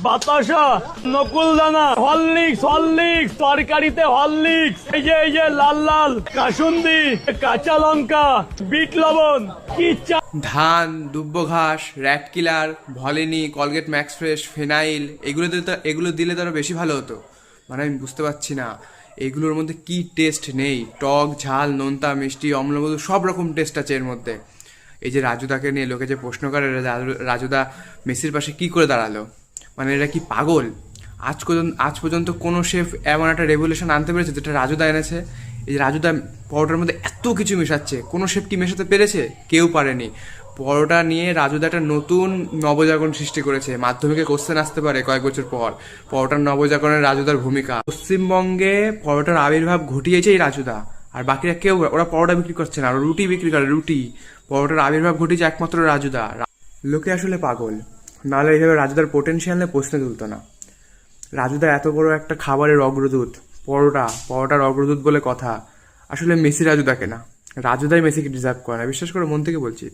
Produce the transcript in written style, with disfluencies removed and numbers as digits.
বাতাসা, নকুলদানা, Horlicks, Horlicks, তরকারিতে Horlicks, এই যে লাল লাল কাসুন্দি, কাঁচা লঙ্কা, বিট লবণ, কি চা। ধান, দুব্ব ঘাস, rat killer, Volini, Colgate max fresh, phenyl, এগুলো দিলে তো আরো বেশি ভালো হতো। মানে আমি বুঝতে পারছি না এগুলোর মধ্যে কি টেস্ট নেই। টক, ঝাল, নোনতা, মিষ্টি, অম্লমধু সব রকম টেস্ট আছে এর মধ্যে। এই যে রাজুদাকে নিয়ে লোকে যে প্রশ্ন করে রাজুদা মেসির পাশে কি করে দাঁড়ালো, মানে এরা কি পাগল? আজ পর্যন্ত কোনো শেফ এমন একটা রেভলিউশন আনতে পেরেছে যেটা রাজুদা এনেছে। এই যে রাজুদা পরোটার মধ্যে এত কিছু মেশাচ্ছে, কোনো শেফ কি মেশাতে পেরেছে? কেউ পারেনি। পরোটা নিয়ে রাজুদা একটা নতুন নবজাগরণ সৃষ্টি করেছে। মাধ্যমিকে কোশ্চেন আসতে পারে কয়েক বছর পর, পরোটার নবজাগরণের রাজুদার ভূমিকা। পশ্চিমবঙ্গে পরোটার আবির্ভাব ঘটিয়েছে এই রাজুদা, আর বাকিরা কেউ, ওরা পরোটা বিক্রি করছে না, রুটি বিক্রি করে, রুটি। পরোটার আবির্ভাব ঘটিয়েছে একমাত্র রাজুদা। লোকে আসলে পাগল, নাহলে এইভাবে রাজুদার পোটেনশিয়াল নিয়ে প্রশ্ন তুলতো না। রাজুদা এত বড় একটা খাবারের অগ্রদূত, পরোটার অগ্রদূত বলে কথা। আসলে মেসি রাজুদাকে না, রাজুদাই মেসিকে ডিজার্ভ করে না, বিশ্বাস করে মন থেকে বলছি।